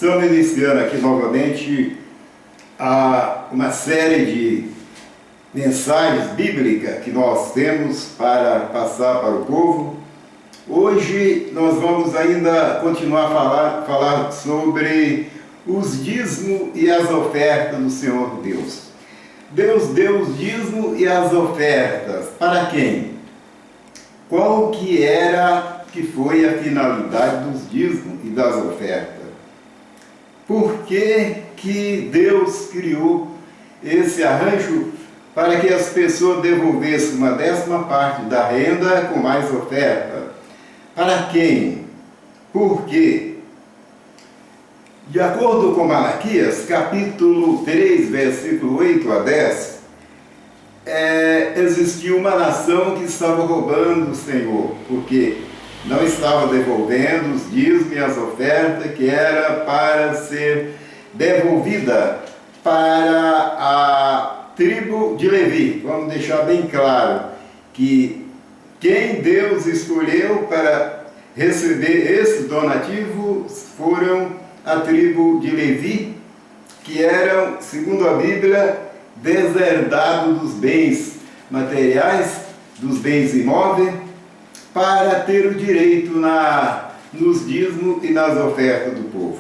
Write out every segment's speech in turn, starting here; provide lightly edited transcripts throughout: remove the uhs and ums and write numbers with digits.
Estamos iniciando aqui novamente uma série de mensagens bíblicas que nós temos para passar para o povo. Hoje nós vamos ainda continuar a falar sobre os dízimos e as ofertas do Senhor Deus. Deus deu os dízimos e as ofertas para quem? Qual que foi a finalidade dos dízimos e das ofertas? Por que Deus criou esse arranjo para que as pessoas devolvessem uma 10ª da renda com mais oferta? Para quem? Por quê? De acordo com Malaquias, capítulo 3, versículo 8 a 10, existia uma nação que estava roubando o Senhor, porque não estava devolvendo os dízimos e as ofertas que era para ser devolvida para a tribo de Levi. Vamos deixar bem claro que quem Deus escolheu para receber esse donativo foram a tribo de Levi, que eram, segundo a Bíblia, deserdados dos bens materiais, dos bens imóveis, para ter o direito nos dízimos e nas ofertas do povo.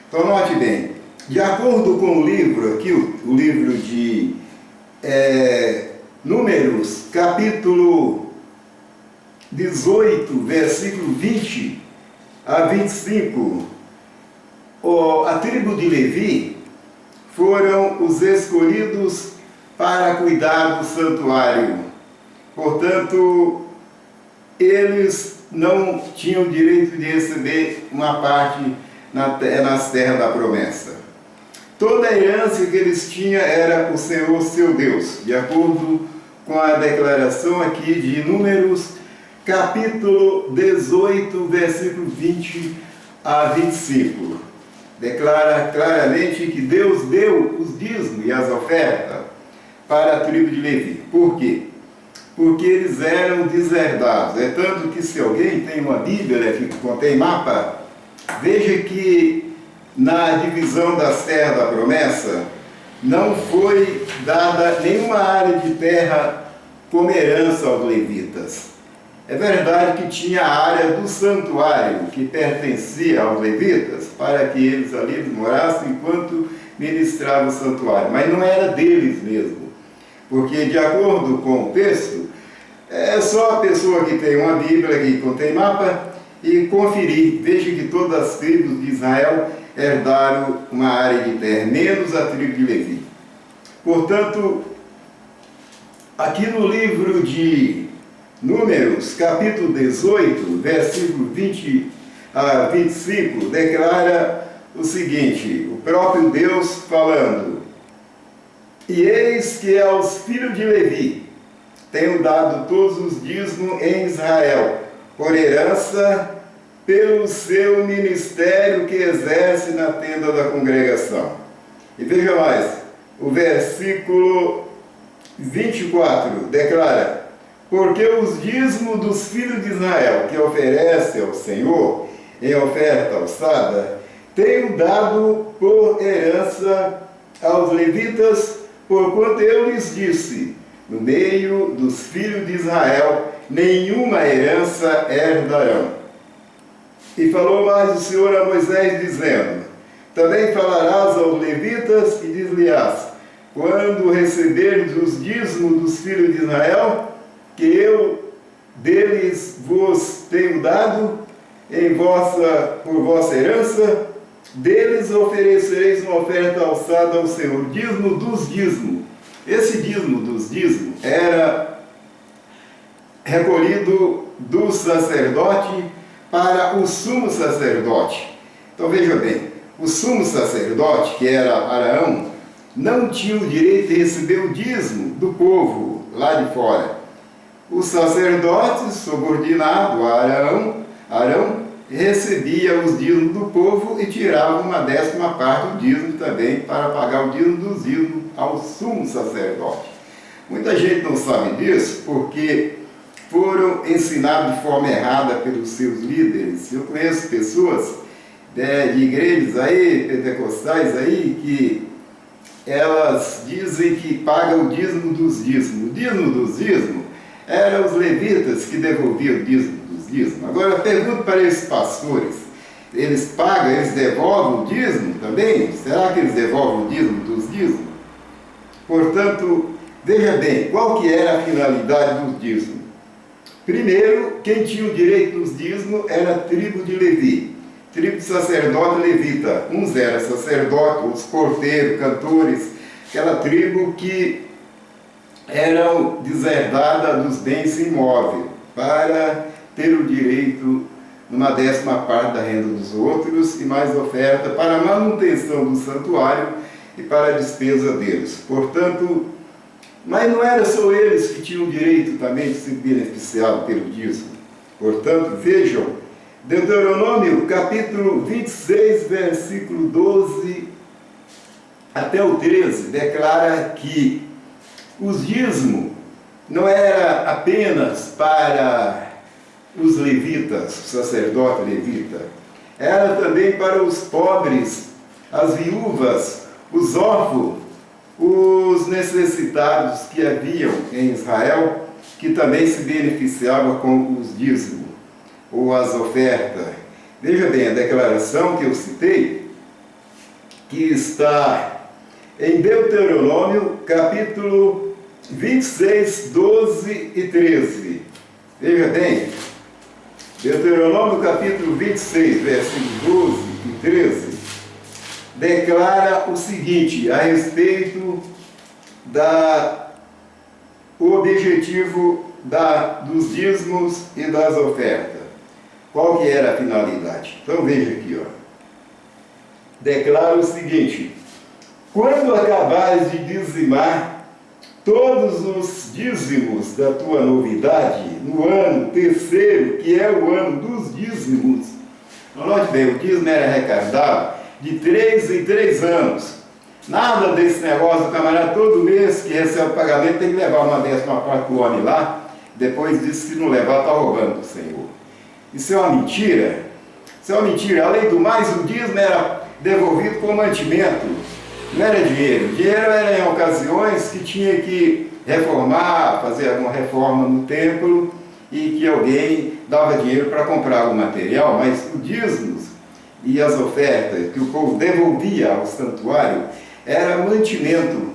Então note bem, de acordo com o livro aqui, o livro de Números, capítulo 18, versículo 20 a 25, a tribo de Levi foram os escolhidos para cuidar do santuário. Portanto, eles não tinham direito de receber uma parte nas terras da promessa. Toda a herança que eles tinham era o Senhor seu Deus, de acordo com a declaração aqui de Números, capítulo 18, versículo 20 a 25. Declara claramente que Deus deu os dízimos e as ofertas para a tribo de Levi. Por quê? Porque eles eram deserdados. É tanto que se alguém tem uma Bíblia que contém mapa, veja que na divisão das terras da promessa não foi dada nenhuma área de terra como herança aos levitas. É verdade que tinha a área do santuário que pertencia aos levitas para que eles ali morassem enquanto ministravam o santuário, mas não era deles mesmo. Porque, de acordo com o texto, é só a pessoa que tem uma Bíblia que contém mapa e conferir. Veja que todas as tribos de Israel herdaram uma área de terra, menos a tribo de Levi. Portanto, aqui no livro de Números, capítulo 18, versículo 20 a 25, declara o seguinte, o próprio Deus falando: E eis que aos filhos de Levi tenho dado todos os dízimos em Israel, por herança, pelo seu ministério que exerce na tenda da congregação. E veja mais, o versículo 24 declara: Porque os dízimos dos filhos de Israel, que oferecem ao Senhor em oferta alçada, tenho dado por herança aos levitas, porquanto eu lhes disse: no meio dos filhos de Israel, nenhuma herança herdarão. E falou mais o Senhor a Moisés, dizendo: Também falarás aos levitas e diz-lhes: Quando receberdes os dízimos dos filhos de Israel, que eu deles vos tenho dado por vossa herança, deles oferecereis uma oferta alçada ao Senhor, dízimo dos dízimos. Esse dízimo dos dízimos era recolhido do sacerdote para o sumo sacerdote. Então veja bem, o sumo sacerdote, que era Arão, não tinha o direito de receber o dízimo do povo lá de fora. O sacerdote subordinado a Arão recebia os dízimos do povo e tirava uma 10ª do dízimo também para pagar o dízimo dos dízimos ao sumo sacerdote. Muita gente não sabe disso porque foram ensinados de forma errada pelos seus líderes. Eu conheço pessoas de igrejas aí, pentecostais aí, que elas dizem que pagam o dízimo dos dízimos. O dízimo dos dízimos eram os levitas que devolviam o dízimo dos dízimos. Agora eu pergunto para esses pastores, eles pagam, eles devolvem o dízimo também? Será que eles devolvem o dízimo dos dízimos? Portanto, veja bem, qual que era a finalidade dos dízimos? Primeiro, quem tinha o direito dos dízimos era a tribo de Levi, tribo de sacerdote levita. Uns eram sacerdotes, outros porteiros, cantores, aquela tribo que eram deserdada dos bens imóveis para ter o direito numa 10ª parte da renda dos outros e mais oferta para a manutenção do santuário e para a despesa deles. Portanto, mas não era só eles que tinham direito também de se beneficiar pelo dízimo. Portanto, vejam, Deuteronômio capítulo 26, versículo 12 até o 13, declara que os dízimos não era apenas para os levitas, o sacerdote levita, era também para os pobres, as viúvas, os órfãos, os necessitados que haviam em Israel, que também se beneficiavam com os dízimos ou as ofertas. Veja bem, a declaração que eu citei, que está em Deuteronômio, capítulo 26, 12 e 13. Veja bem, Deuteronômio, capítulo 26, versículos 12 e 13, declara o seguinte a respeito o objetivo dos dízimos e das ofertas. Qual que era a finalidade? Então veja aqui, ó. Declara o seguinte: quando acabares de dizimar todos os dízimos da tua novidade, no ano terceiro, que é o ano dos dízimos. Note bem, o dízimo era arrecadado de 3 em 3 anos. Nada desse negócio do camarada todo mês que recebe o pagamento tem que levar uma 10ª parte do homem lá, depois disso, se não levar, está roubando do Senhor. Isso é uma mentira. Isso é uma mentira. Além do mais, o dízimo era devolvido com mantimento. Não era dinheiro. O dinheiro era em ocasiões que tinha que reformar, fazer alguma reforma no templo e que alguém dava dinheiro para comprar o material, mas o dízimo e as ofertas que o povo devolvia ao santuário era mantimento.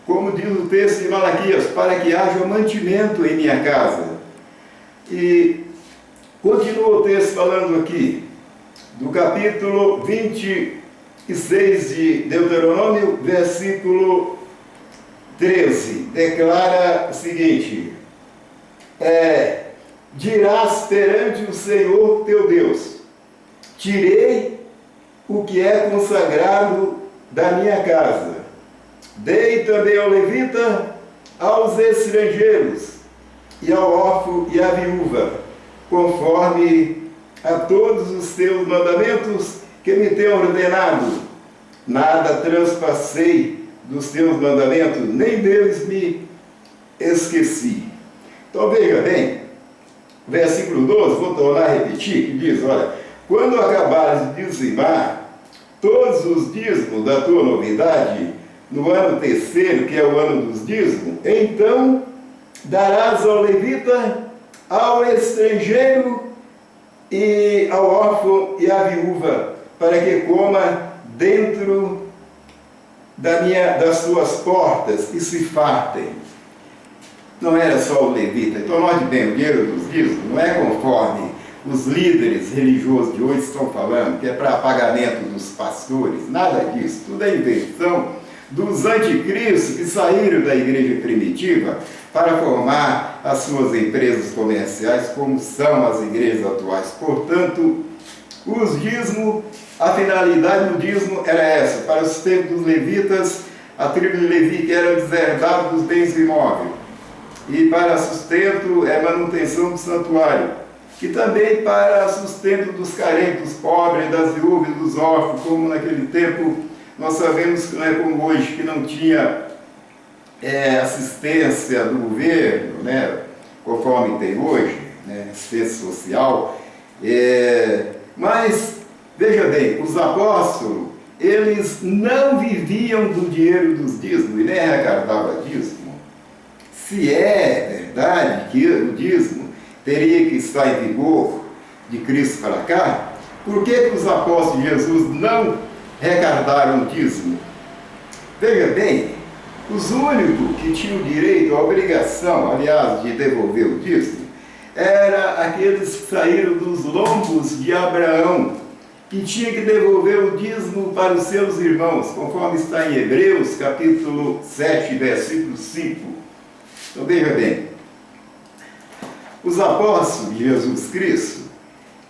Como diz o texto de Malaquias, para que haja mantimento em minha casa. E continua o texto falando aqui, do capítulo 26 de Deuteronômio, versículo 13, declara o seguinte: dirás perante o Senhor teu Deus, tirei o que é consagrado da minha casa, dei também ao levita, aos estrangeiros, e ao órfão e à viúva, conforme a todos os teus mandamentos que me tenho ordenado. Nada transpassei dos teus mandamentos, nem deles me esqueci. Então veja bem, versículo 12, vou tornar a repetir, que diz, olha, quando acabares de dizimar todos os dízimos da tua novidade, no ano terceiro, que é o ano dos dízimos, então darás ao levita, ao estrangeiro e ao órfão e à viúva, para que coma dentro das tuas portas e se fartem. Não era só o levita. Então, note bem, o dinheiro dos dízimos não é conforme os líderes religiosos de hoje estão falando, que é para pagamento dos pastores. Nada disso. Tudo é invenção dos anticristos que saíram da igreja primitiva para formar as suas empresas comerciais, como são as igrejas atuais. Portanto, os dízimos, a finalidade do dízimo era essa: para o sustento dos levitas, a tribo de Levi que era deserdada dos bens imóveis, e para sustento manutenção do santuário, e também para sustento dos carentes, dos pobres, das viúvas, dos órfãos, como naquele tempo nós sabemos que não é como hoje, que não tinha assistência do governo, né, conforme tem hoje, né, assistência social. Mas Veja bem, os apóstolos, eles não viviam do dinheiro dos dízimos e nem arrecadavam dízimo. Se é verdade que o dízimo teria que estar em vigor de Cristo para cá, por que os apóstolos de Jesus não arrecadaram dízimo? Veja bem, os únicos que tinham direito, a obrigação, aliás, de devolver o dízimo, eram aqueles que saíram dos lombos de Abraão, que tinha que devolver o dízimo para os seus irmãos, conforme está em Hebreus, capítulo 7, versículo 5. Então veja bem, os apóstolos de Jesus Cristo,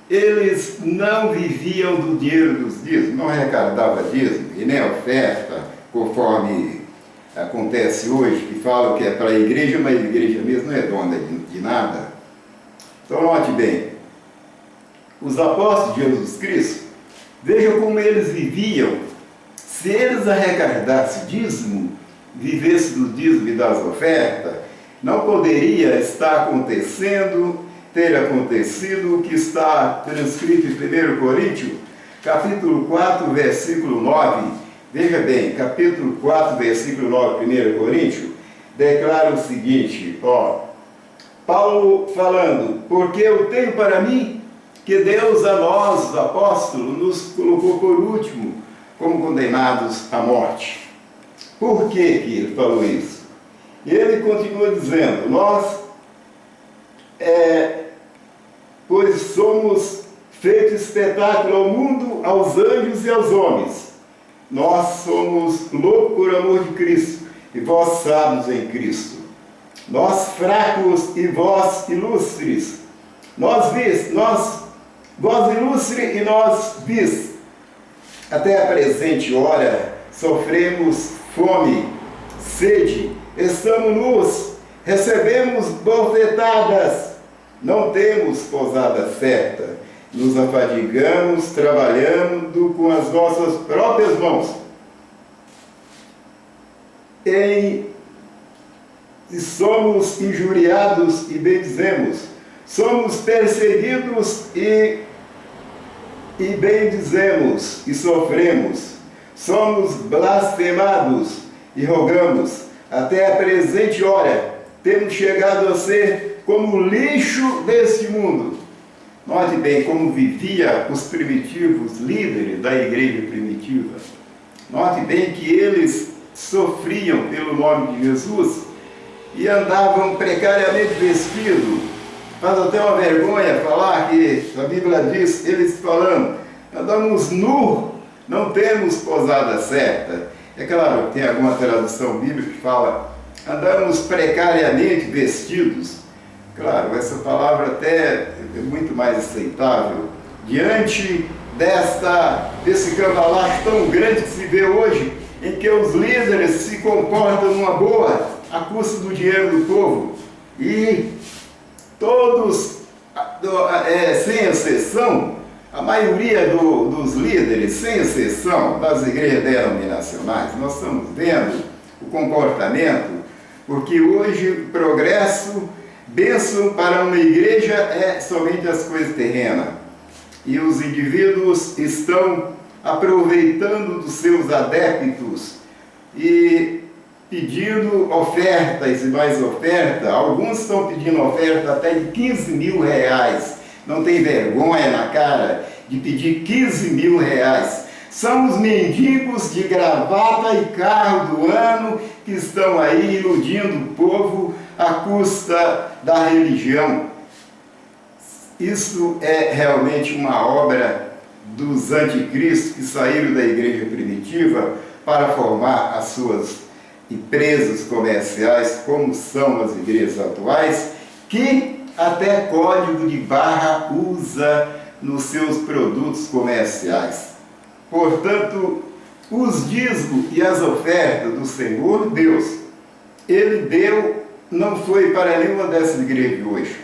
eles não viviam do dinheiro dos dízimos, não arrecadavam dízimo e nem oferta, conforme acontece hoje, que falam que é para a igreja, mas a igreja mesmo não é dona de nada. Então note bem, os apóstolos de Jesus Cristo, vejam como eles viviam. Se eles arrecadassem dízimo, vivessem do dízimo e das ofertas, não poderia estar acontecendo, ter acontecido o que está transcrito em 1 Coríntios, capítulo 4, versículo 9. Veja bem, capítulo 4, versículo 9, 1 Coríntios, declara o seguinte, Paulo falando, porque eu tenho para mim que Deus a nós, os apóstolos, nos colocou por último, como condenados à morte. Por que ele falou isso? E ele continua dizendo, nós, pois somos feito espetáculo ao mundo, aos anjos e aos homens. Nós somos loucos por amor de Cristo, e vós sábios em Cristo. Nós fracos e vós ilustres. Vós ilustres e nós vis. Até a presente hora sofremos fome, sede, estamos nus, recebemos bofetadas, não temos pousada certa, nos afadigamos trabalhando com as nossas próprias mãos. E somos injuriados e bendizemos, somos perseguidos e bendizemos e sofremos, somos blasfemados e rogamos. Até a presente hora temos chegado a ser como lixo deste mundo. Note bem como vivia os primitivos líderes da igreja primitiva. Note bem que eles sofriam pelo nome de Jesus e andavam precariamente vestidos. Faz até uma vergonha falar que a Bíblia diz, eles falando, andamos nu, não temos pousada certa. É claro, tem alguma tradução bíblica que fala, andamos precariamente vestidos. Claro, essa palavra até é muito mais aceitável. Diante desse cambalacho tão grande que se vê hoje, em que os líderes se comportam numa boa, à custa do dinheiro do povo, e todos, sem exceção, a maioria dos líderes, sem exceção, das igrejas denominacionais, nós estamos vendo o comportamento, porque hoje o progresso, bênção para uma igreja é somente as coisas terrenas. E os indivíduos estão aproveitando dos seus adeptos e pedindo ofertas e mais ofertas. Alguns estão pedindo oferta até de 15 mil reais. Não tem vergonha na cara de pedir 15 mil reais. São os mendigos de gravata e carro do ano que estão aí iludindo o povo à custa da religião. Isso é realmente uma obra dos anticristos que saíram da igreja primitiva para formar as suas empresas comerciais, como são as igrejas atuais, que até código de barra usa nos seus produtos comerciais. Portanto, os dízimos e as ofertas do Senhor Deus, Ele deu, não foi para nenhuma dessas igrejas de hoje.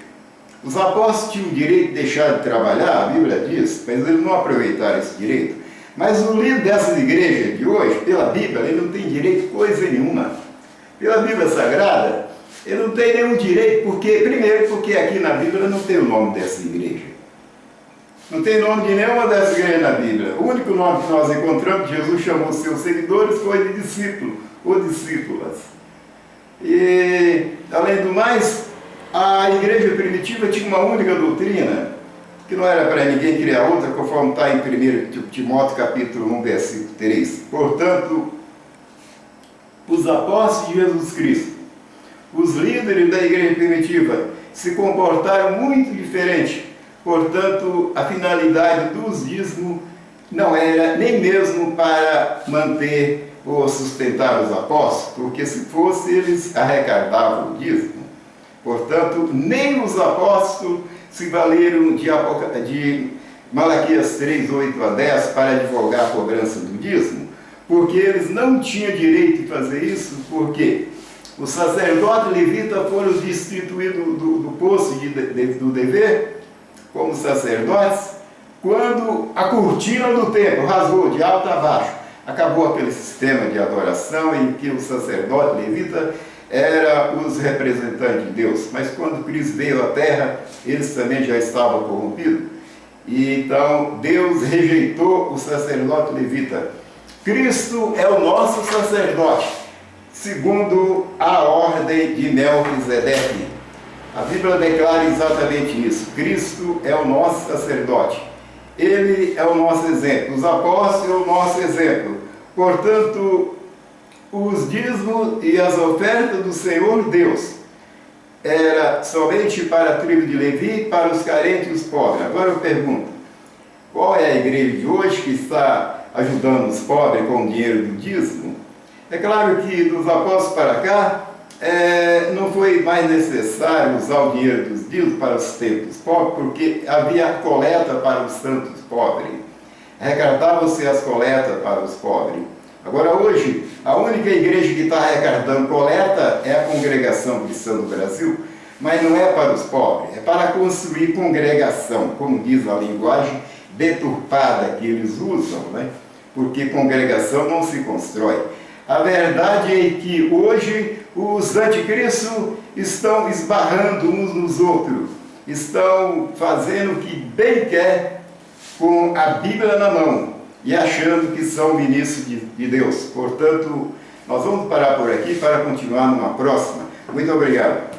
Os apóstolos tinham o direito de deixar de trabalhar, a Bíblia diz, mas eles não aproveitaram esse direito. Mas o líder dessas igrejas de hoje, pela Bíblia, ele não tem direito coisa nenhuma. Pela Bíblia Sagrada, ele não tem nenhum direito, primeiro porque aqui na Bíblia não tem o nome dessa igreja. Não tem nome de nenhuma dessas igrejas na Bíblia. O único nome que nós encontramos, que Jesus chamou os seus seguidores, foi de discípulo ou discípulas. E, além do mais, a igreja primitiva tinha uma única doutrina, que não era para ninguém criar outra, conforme está em 1 Timóteo capítulo 1, versículo 3. Portanto, os apóstolos de Jesus Cristo, os líderes da igreja primitiva, se comportaram muito diferente. Portanto, a finalidade dos dízimos não era nem mesmo para manter ou sustentar os apóstolos, porque se fosse, eles arrecadavam o dízimo. Portanto, nem os apóstolos se valeram de Malaquias 3, 8 a 10 para divulgar a cobrança do dízimo, porque eles não tinham direito de fazer isso, porque os sacerdotes levitas foram destituídos do posto do dever, como sacerdotes, quando a cortina do templo rasgou de alto a baixo. Acabou aquele sistema de adoração em que o sacerdote levita era os representantes de Deus. Mas quando Cristo veio à terra, eles também já estavam corrompidos. E então Deus rejeitou o sacerdote levita. Cristo é o nosso sacerdote, segundo a ordem de Melquisedeque. A Bíblia declara exatamente isso. Cristo é o nosso sacerdote. Ele é o nosso exemplo. Os apóstolos é o nosso exemplo. Portanto, os dízimos e as ofertas do Senhor Deus era somente para a tribo de Levi, para os carentes e os pobres. Agora eu pergunto, qual é a igreja de hoje que está ajudando os pobres com o dinheiro do dízimo? É claro que dos apóstolos para cá, não foi mais necessário usar o dinheiro dos dízimos para os templos pobres, porque havia coleta para os santos pobres. Arrecadavam-se as coletas para os pobres. Agora hoje, a única igreja que está arrecadando coleta é a Congregação Cristã do Brasil, mas não é para os pobres, é para construir congregação, como diz a linguagem deturpada que eles usam, né? Porque congregação não se constrói. A verdade é que hoje os anticristos estão esbarrando uns nos outros, estão fazendo o que bem quer com a Bíblia na mão e achando que são ministros de Deus. Portanto, nós vamos parar por aqui para continuar numa próxima. Muito obrigado.